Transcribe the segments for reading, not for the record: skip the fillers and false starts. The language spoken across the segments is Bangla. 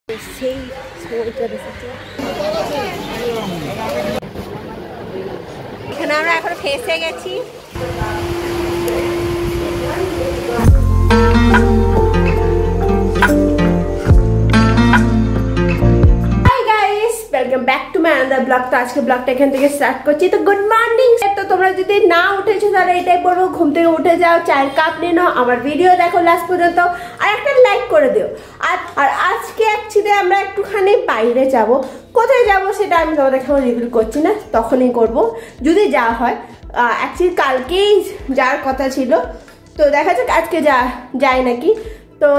সেই সময়টা এসেছে এখানে আমরা এখন ফেসে গেছি। Welcome back to my another blog. तो आज के ब्लॉगটা এখান থেকে স্টার্ট করছি। তো গুড মর্নিং। তো তোমরা যদি না উঠেছো তাহলে এটাই বলবো, ঘুম থেকে উঠে যাও, চায়ের কাপ নিয়ে নাও, আমার ভিডিও দেখো লাস্ট পর্যন্ত, আর একটা লাইক করে দিও। আর আজকে অ্যাকচুয়ালি আমরা একটুখানি বাইরে যাব। কোথায় যাব সেটা আমি তোমাদের এখন রিভিল করছি না, তখনই করব যদি যাওয়া হয়। অ্যাকচুয়ালি কালকেই যাওয়ার কথা ছিল, তো দেখা যাক আজকে যাই নাকি। তো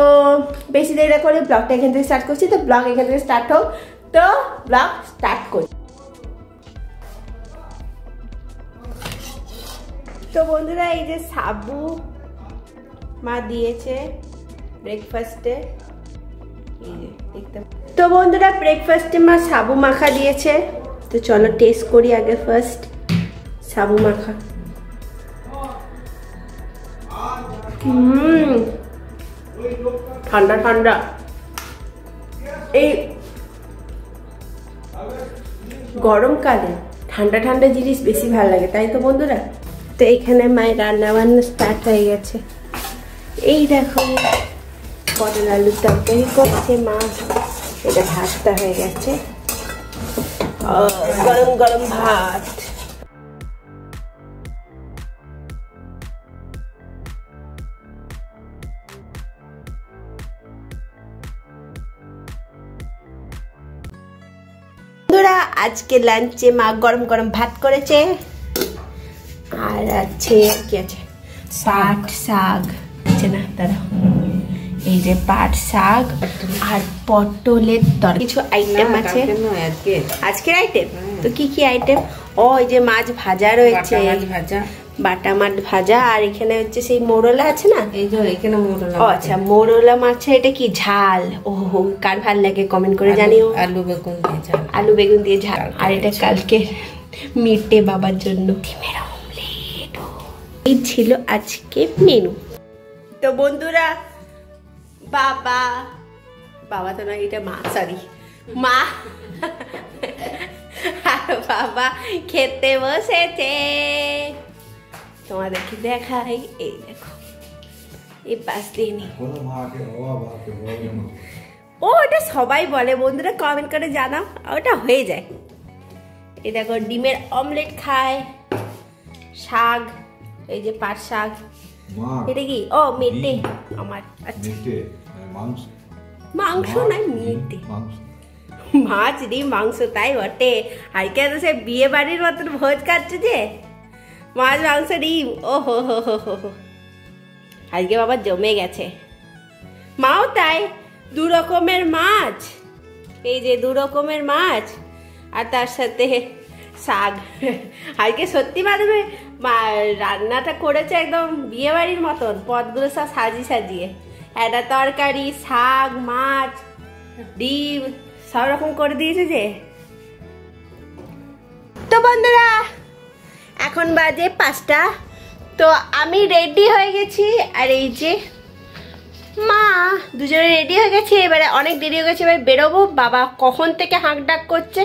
বেশি দেরি করে ব্লগটা এখান থেকে স্টার্ট করছি। তো ব্লগ এখান থেকে স্টার্ট হোক। তো ব্লগ স্টার্ট করি। তো বন্ধুরা এই যে সাবু মা দিয়েছে ব্রেকফাস্টে, এই যে দেখতে। তো বন্ধুরা ব্রেকফাস্টে মা সাবু মাখা দিয়েছে। তো চলো টেস্ট করি আগে ফার্স্ট সাবু মাখা। ঠান্ডা ঠান্ডা। এই গরমকালে ঠান্ডা ঠান্ডা জিনিস বেশি ভালো লাগে, তাই তো বন্ধুরা। তো এখানে মায়ের রান্না বান্না স্টার্ট হয়ে গেছে। এই দেখো পটল আলুর তরকারি করছে মা, এটা ভাতটা হয়ে গেছে, গরম গরম ভাত। আজকে লাঞ্চে মা গরম গরম ভাত করেছে, আর আছে কি আছে পাট শাক আছে না তারা, এই যে পাট শাক আর পটলের তরকারি, কিছু আইটেম আছে আজকের আইটেম। তো কি কি আইটেম? ও এই যে মাছ ভাজা রয়েছে, বাটা মাছ ভাজা, আর এখানে হচ্ছে সেই মোরলা আছে না, এই যে এখানে মোরলা। ও আচ্ছা, মোরলা মাছ। এটা কি ঝাল? ও কার ভাল লাগে কমেন্ট করে জানিও। আলু বেগুন দিয়ে ঝাল, আলু বেগুন দিয়ে ঝাল। আর এটা কালকে মিটে বাবার জন্য ডিমের অমলেট। এই ছিল আজকে মেনু। তো বন্ধুরা বাবা তো না, এটা মা, সরি মা আর বাবা খেতে বসেছে। তোমাদেরকে দেখাই, এই দেখো এই পাশ দিয়ে নি। ও এটা সবাই বলে বন্ধুরা, কমেন্ট করে জানাও, ওটা হয়ে যায়। এই দেখো ডিমের অমলেট খায়, শাক, এই যে পাট শাক। এটা কি? ও মেটে আমার। আচ্ছা মাংস নাই, মেটে মাছ ডিম মাংস, তাই বটে। আজকে তো সে বিয়ে বাড়ির মতন ভোজ খাচ্ছে যে, মাছ মাংস ডিম। ও হো হো হো হো, আজকে বাবা জমে গেছে। মাও তাই, দু রকমের মাছ, এই যে দু রকমের মাছ, আর তার সাথে শাক। আজকে সত্যি মাধ্যমে রান্নাটা করেছে একদম বিয়ে বাড়ির মতন, পদগুলো সব সাজিয়ে একটা তরকারি, শাক, মাছ, ডিম সব রকম করে দিয়েছে যে। তো বন্ধুরা এখন বাজে 5টা। তো আমি রেডি হয়ে গেছি, আর এই যে মা দুজনে রেডি হয়ে গেছে। এবারে অনেক দেরি হয়ে গেছে, এবার বেরোবো। বাবা কখন থেকে হাঁক ডাক করছে।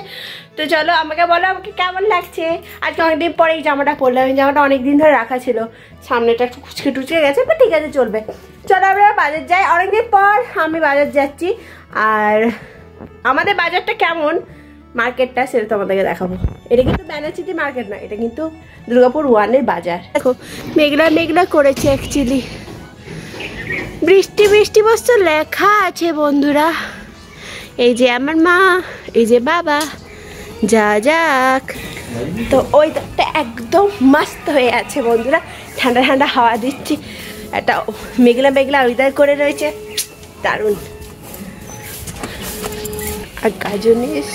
তো চলো আমাকে বলো আমাকে কেমন লাগছে। আজকে অনেকদিন পরে এই জামাটা পরলাম, এই জামাটা অনেকদিন ধরে রাখা ছিল, সামনেটা একটু কুচকে টুচকে গেছে, তো ঠিক আছে চলবে। চলো আমরা বাজার যাই, অনেকদিন পর আমি বাজার যাচ্ছি। আর আমাদের বাজারটা কেমন, মার্কেটটা, সেটা তোমাদেরকে দেখাবো। এটা কিন্তু ব্যানার্সিটি মার্কেট না, এটা কিন্তু দুর্গাপুর 1-এর বাজার। দেখো মেঘলা মেঘলা করেছে, অ্যাকচুয়ালি বৃষ্টি বৃষ্টি বস্তু লেখা আছে বন্ধুরা। এই যে আমার মা, এই যে বাবা, যা যাক। তো ওই দিকটা একদম মস্ত হয়ে আছে বন্ধুরা, ঠান্ডা ঠান্ডা হাওয়া দিচ্ছি, একটা মেঘলা মেঘলা ওয়েদার করে রয়েছে, দারুণ। আর গাজনের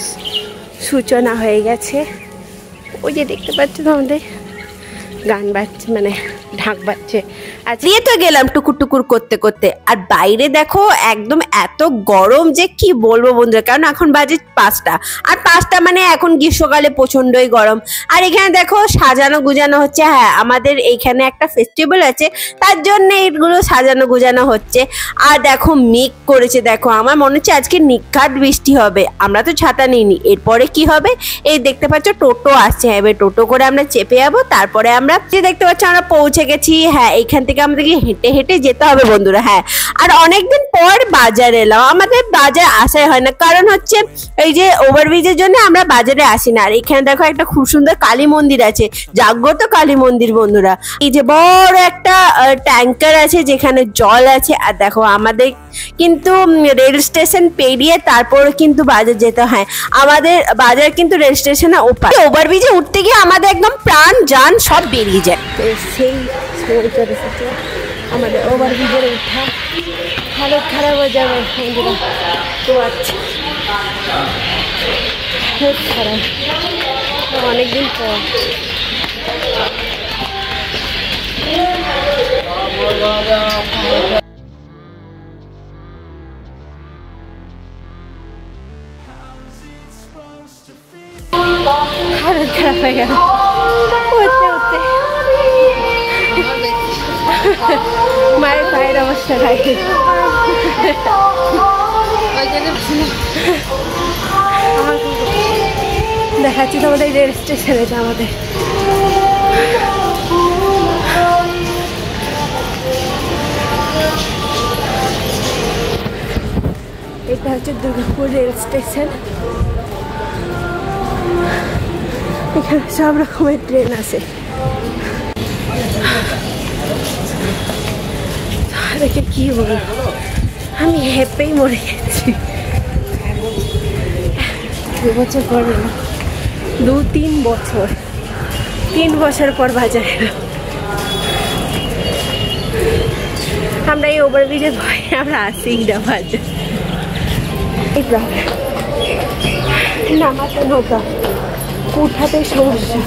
সূচনা হয়ে গেছে, ওই যে দেখতে পাচ্ছ তোমাদের গান বাজছে মানে ঢাক বাজছে। আজকে তো গেলাম টুকুর টুকুর করতে করতে, আর বাইরে দেখো একদম এত গরম যে কি বলবো বন্ধুরা, কারণ এখন বাজে 5টা, আর 5টা মানে এখন গ্রীষ্মকালে প্রচন্ডই গরম। আর এখানে দেখো সাজানো গুজানো হচ্ছে। হ্যাঁ, আমাদের এইখানে একটা ফেস্টিভ্যাল আছে, তার জন্য এগুলো সাজানো গুজানো হচ্ছে। আর দেখো মেঘ করেছে, দেখো আমার মনে হচ্ছে আজকে নিখাত বৃষ্টি হবে। আমরা তো ছাতা নিইনি, এরপরে কি হবে এই দেখতে পাচ্ছ টোটো আসছে। হ্যাঁ, এবার টোটো করে আমরা চেপে যাবো, তারপরে আমরা যে দেখতে পাচ্ছ আমরা পৌঁছে গেছি। হ্যাঁ, এইখান থেকে আমাদেরকে হেঁটে হেঁটে যেতে হবে বন্ধুরা। হ্যাঁ, আর অনেকদিন পর বাজারে এলাম, আমাদের বাজার আসাই হয় না, কারণ হচ্ছে এই যে ওভারব্রিজের জন্য আমরা বাজারে আসি না। আর এখানে দেখো একটা খুব সুন্দর কালী মন্দির আছে, জাগ্রত কালী মন্দির বন্ধুরা। এই যে বড় একটা ট্যাঙ্কার আছে যেখানে জল আছে। আর দেখো আমাদের কিন্তু রেল স্টেশন পেরিয়ে তারপর কিন্তু বাজার যেতে হয়। আমাদের বাজার কিন্তু রেল স্টেশনে ওপার। ওভারব্রিজে উঠতে গিয়ে আমাদের একদম প্রাণ জান সব বেরিয়ে যায়। সেই আমাদের ওভারব্রিজের উঠা হালত খারাপ হয়ে যাবে বন্ধুরা, তো আচ্ছা খুব খারাপ, অনেকদিন পর। হালত খারাপ হয়ে গেল উঠতে উঠতে। মায়ের পায়ের অবস্থা থাকে, দেখাচ্ছি তোমাদের রেল স্টেশন, এটা আমাদের এটা হচ্ছে দুর্গাপুর রেল স্টেশন। এখানে সব রকমের ট্রেন আছে। দেখে কি বলবো, আমি হেঁপেই মরে গেছি। 2 বছর পর এলাম, 2-3 বছর, 3 বছর পর বাজারে এলাম। আমরা এই ওভারব্রিজের ভয়ে আমরা আসি না বাজার। এই প্রবলেম, নামাতে নৌকা উঠাতে সমস্যা।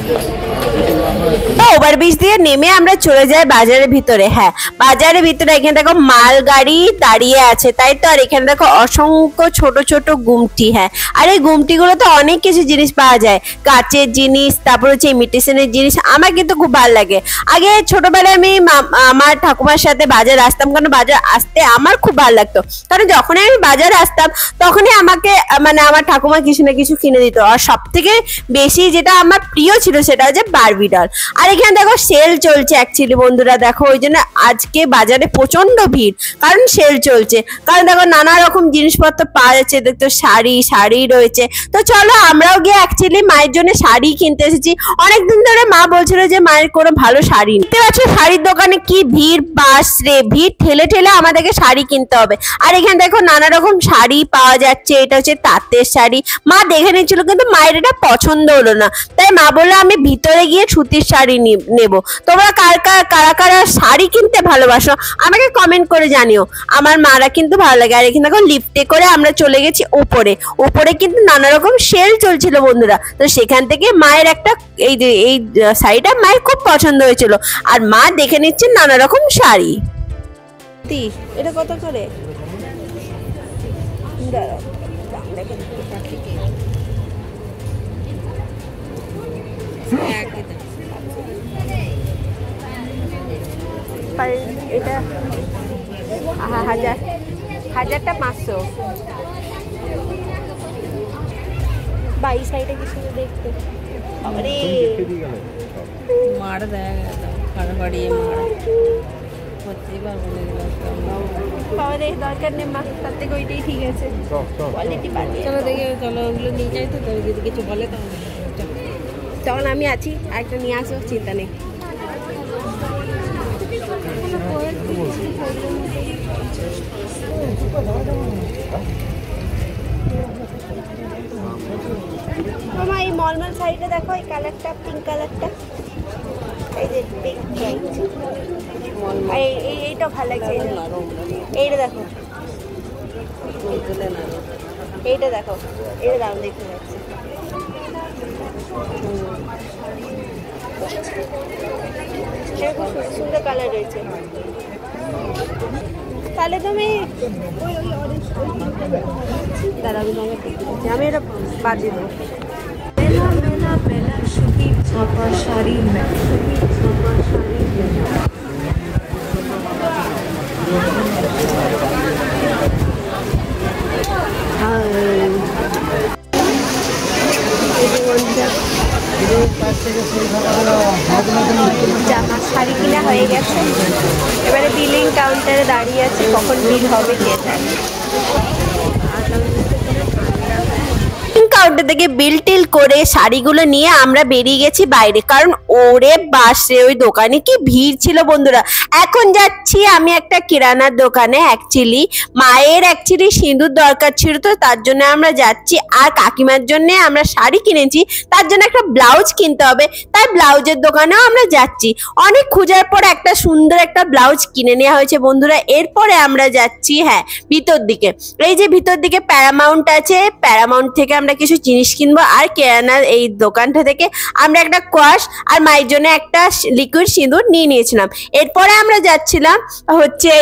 ওভারব্রিজ দিয়ে নেমে আমরা চলে যাই বাজারের ভিতরে। হ্যাঁ, বাজারের ভিতরে এখানে দেখো মাল গাড়ি দাঁড়িয়ে আছে, তাই তো। আর এখানে দেখো অসংখ্য ছোট ছোট গুমটি। হ্যাঁ, আর এই গুমটিগুলোতে অনেক কিছু জিনিস পাওয়া যায়, কাচের জিনিস, তারপর হচ্ছে ইমিটেশনের জিনিস। আমার কিন্তু খুব ভালো লাগে। আগে ছোটবেলায় আমি আমার ঠাকুমার সাথে বাজার আসতাম, কারণ বাজার আসতে আমার খুব ভালো লাগতো, কারণ যখনই আমি বাজারে আসতাম তখনই আমাকে মানে আমার ঠাকুমা কিছু না কিছু কিনে দিত। আর সব থেকে বেশি যেটা আমার প্রিয় ছিল সেটা হচ্ছে বারবি ডল। আর এখানে দেখো সেল চলছে অ্যাকচুয়ালি বন্ধুরা, দেখো ওই জন্য আজকে বাজারে প্রচন্ড ভিড়, কারণ সেল চলছে। কারণ দেখো নানা রকম জিনিসপত্র পাওয়া যাচ্ছে, দেখতো শাড়ি রয়েছে। তো চলো আমরাও গিয়ে অ্যাকচুয়ালি মায়ের জন্য শাড়ি কিনতে এসেছি। অনেকদিন ধরে মা বলছিল যে মায়ের কোনো ভালো শাড়ি নিতে পারছো, শাড়ির দোকানে কি ভিড়, বাস রে ভিড় ঠেলে ঠেলে আমাদেরকে শাড়ি কিনতে হবে। আর এখানে দেখো নানা রকম শাড়ি পাওয়া যাচ্ছে। এটা হচ্ছে তাঁতের শাড়ি, মা দেখে নিচ্ছিল কিন্তু মায়ের এটা পছন্দ হলো না, তাই মা বললো আমি ভিতরে গিয়ে সুতির শাড়ি নেব। তোমরা কারা কারা শাড়ি কিনতে ভালোবাসো আমাকে কমেন্ট করে জানিও, আমার মারা কিন্তু ভালো লাগে। আর এখানে দেখো লিফটে করে আমরা চলে গেছি উপরে। উপরে কিন্তু নানা রকম সেল চলছিল বন্ধুরা, তো সেখান থেকে মায়ের একটা এই শাড়িটা মায়ের খুব পছন্দ হয়েছিল, আর মা দেখে নিচ্ছে নানা রকম শাড়ি। এটা কত করে? এটা 1000টা 500। বাই সাইডে কিছু দেখতে মার দেয় ফাড়াফাড়িয়ে মার করতেই পারবো না, দরকার নেই মা, তার থেকে ওইটাই ঠিক আছে। চলো দেখে চলো ওগুলো নিয়ে যাই, তো যদি কিছু বলে তখন আমি আছি, একটা নিয়ে আসো, চিন্তা নেই। মামা এই মলমল শাড়িটা দেখো, এই কালারটা পিঙ্ক কালারটা, এই যে এইটা ভালো লাগছে। এইটা দেখো, এইটা দেখো, এইটা দাম দেখতে পাচ্ছি। সুন্দর কালার রয়েছে। তাহলে তুমি দাঁড়া আমি এটা বাদ দিয়ে দেবো। জামা শাড়ি কিনা হয়ে গেছে, এবারে বিলিং কাউন্টারে দাঁড়িয়ে আছে, কখন বিল হবে কে জানে। কাউন্টার থেকে বিল টিল করে শাড়িগুলো নিয়ে আমরা বেরিয়ে গেছি বাইরে, কারণ ওরে বাসে ওই দোকানে কি ভিড় ছিল বন্ধুরা। এখন যাচ্ছি আমি একটা কিরানার দোকানে, মায়ের সিঁদুর দরকার ছিল, তো তার জন্য আমরা যাচ্ছি। আর কাকিমার জন্য আমরা শাড়ি কিনেছি, তার জন্য একটা ব্লাউজ কিনতে হবে, তাই ব্লাউজের দোকানেও আমরা যাচ্ছি। অনেক খোঁজার পর একটা সুন্দর একটা ব্লাউজ কিনে নেওয়া হয়েছে বন্ধুরা। এরপরে আমরা যাচ্ছি ভিতর দিকে। এই যে ভিতর দিকে প্যারামাউন্ট আছে, প্যারামাউন্ট থেকে আমরা কিছু জিনিস কিনবো। আর কেরানার এই দোকানটা থেকে আমরা একটা কোয়াশ আর মায়ের জন্য একটা লিকুইড সিঁদুর নিয়ে নিয়েছিলাম। এরপরে আমরা যাচ্ছিলাম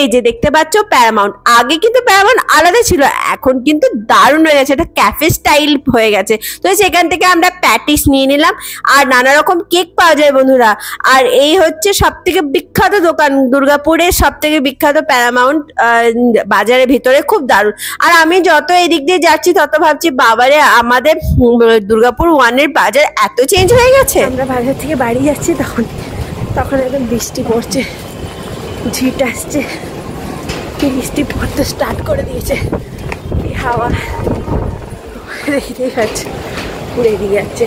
এই যে দেখতে পাচ্ছ প্যারামাউন্ট। আগে কিন্তু প্যারামাউন্ট আলাদা ছিল, এখন কিন্তু দারুণ হয়ে গেছে, এটা ক্যাফে স্টাইল হয়ে গেছে। তো সেখান থেকে আমরা প্যাটিস নিয়ে নিলাম, আর নানা রকম কেক পাওয়া যায় বন্ধুরা। আর এই হচ্ছে সব থেকে বিখ্যাত দোকান, দুর্গাপুরের সব থেকে বিখ্যাত প্যারামাউন্ট বাজারের ভিতরে, খুব দারুণ। আর আমি যত এদিক দিয়ে যাচ্ছি তত ভাবছি বাবারে আমাদের দুর্গাপুর 1-এর বাজার এত চেঞ্জ হয়ে গেছে। আমরা বাজার থেকে বাড়ি যাচ্ছি, তখন একদম বৃষ্টি পড়ছে, ঝিট আসছে, বৃষ্টি পড়তে স্টার্ট করে দিয়েছে। এই হাওয়া দেখতেই পাচ্ছে, উড়ে দিয়ে যাচ্ছে।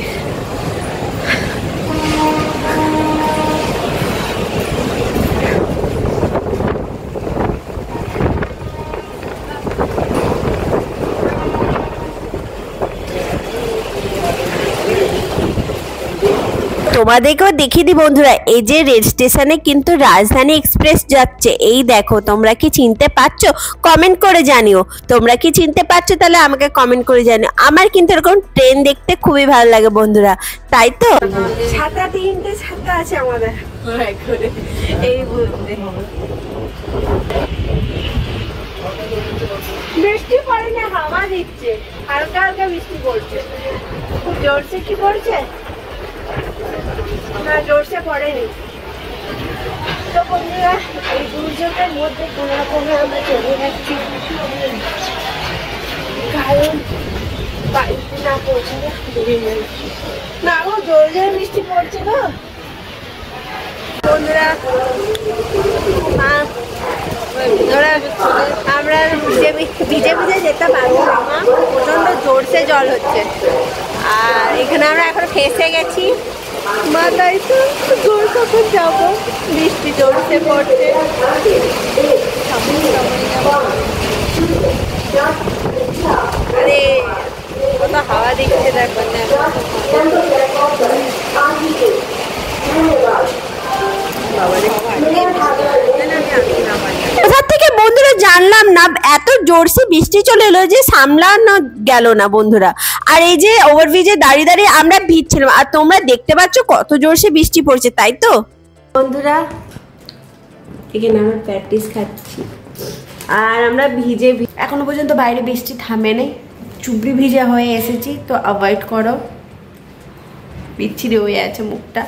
তোমাদেরকেও দেখিয়ে দিই বন্ধুরা, এই যে রেল স্টেশনে কিন্তু রাজধানী এক্সপ্রেস যাচ্ছে। এই দেখো, তোমরা কি চিনতে পারছো? কমেন্ট করে জানিও। তোমরা কি চিনতে পারছো? তাহলে আমাকে কমেন্ট করে জানিও। আমার কিন্তু এরকম ট্রেন দেখতে খুবই ভালো লাগে বন্ধুরা, তাই তো। ছাতা, 3টে ছাতা আছে আমাদের এই বলতে। বৃষ্টি পড়ে না, হাওয়া দিচ্ছে, হালকা হালকা বৃষ্টি পড়ছে। খুব জোরসে কি পড়ছে না, জোরসে পড়েনি। তো বন্ধুরা, এই দুর্যোগের মধ্যে কোনো রকমে আমরা চলে যাচ্ছি, কারণ বাড়িতে না পৌঁছালে না গো, জোর জোর বৃষ্টি পড়ছে তো বন্ধুরা। আমরা ভিজে ভিজে যেতে পারবো না, প্রচন্ড জোরসে জল হচ্ছে। আর এখানে আমরা এখন ফেসে গেছি, মাথায় তো জোর কখন যাবো, বৃষ্টি জোরসে পড়ছে। আরে কত হাওয়া দিচ্ছে দেখো না। কোথা থেকে বন্ধুরা জানলাম না, এত জোরসে বৃষ্টি চলে এলো যে সামলানো গেল না বন্ধুরা। আর এই যে ওভারব্রিজে দাঁড়িয়ে দাঁড়িয়ে আমরা ভিজছিলাম, আর তোমরা দেখতে পাচ্ছ কত জোরসে বৃষ্টি পড়ছে, তাই তো বন্ধুরা। এখানে আমরা প্যাটিস খাচ্ছি, আর আমরা ভিজে এখনো পর্যন্ত বাইরে বৃষ্টি থামে নেই, চুবড়ি ভিজে হয়ে এসেছি, তো অ্যাভয়েড করো। বিচ্ছিরি হয়ে আছে মুখটা,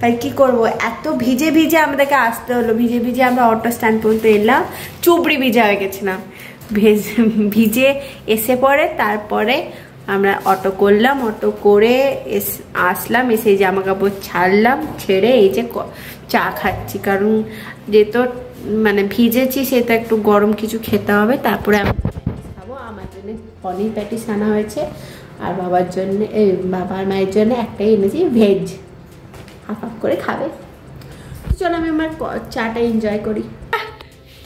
তাই কি করব, এত ভিজে ভিজে আমাদেরকে আসতে হলো। ভিজে ভিজে আমরা অটো স্ট্যান্ড পর্যন্ত এলাম, চুবড়ি ভিজে হয়ে গেছিলাম। ভিজে এসে পরে তারপরে আমরা অটো করলাম, অটো করে আসলাম, এসে জামা কাপড় ছাড়লাম, ছেড়ে এই যে চা খাচ্ছি, কারণ যেহেতু মানে ভিজেছি সেটা একটু গরম কিছু খেতে হবে। তারপরে আমি খাবো। আমার জন্য পনির প্যাটিস আনা হয়েছে, আর বাবার জন্য বাবার মায়ের জন্য একটাই এনেছি ভেজ, হাফ হাফ করে খাবে। চলো আমি আমার চাটা এনজয় করি।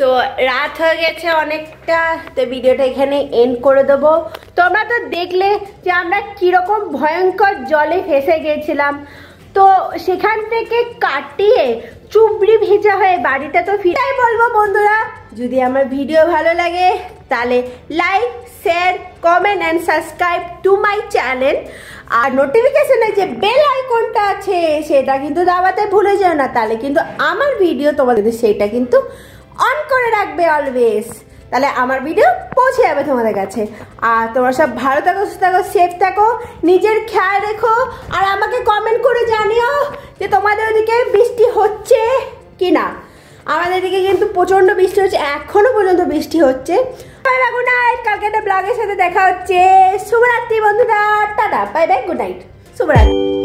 তো রাত হয়ে গেছে অনেকটা, তো ভিডিওটা এখানে এন্ড করে দেবো। তোমরা তো দেখলে যে আমরা কিরকম ভয়ঙ্কর জলে ফেসে গেছিলাম, তো সেখান থেকে কাটিয়ে চুবড়ি ভেজা হয়ে বাড়িতে তো ফিরে বলবো বন্ধুরা। যদি আমার ভিডিও ভালো লাগে তাহলে like share comment and subscribe to my channel. আর নোটিফিকেশনের যে বেল আইকনটা আছে সেটা কিন্তু দাবাতে ভুলে যেও না, তাহলে কিন্তু আমার ভিডিও তোমাদের সেটা কিন্তু অন করে রাখবে অলওয়েজ, তাহলে আমার ভিডিও পৌঁছে যাবে তোমাদের কাছে। আর তোমরা সব ভালো থাকো, সুস্থ থাকো, সেফ থাকো, নিজের খেয়াল রেখো। আর আমাকে কমেন্ট করে জানিও যে তোমাদের ওদিকে বৃষ্টি হচ্ছে কি না। আমাদের দিকে কিন্তু প্রচন্ড বৃষ্টি হচ্ছে, এখনো পর্যন্ত বৃষ্টি হচ্ছে। গুড নাইট, কালকে একটা ব্লগের সাথে দেখা হচ্ছে। শুভরাত্রি বন্ধুরা, tata, bye bye, good night, শুভরাত্রি।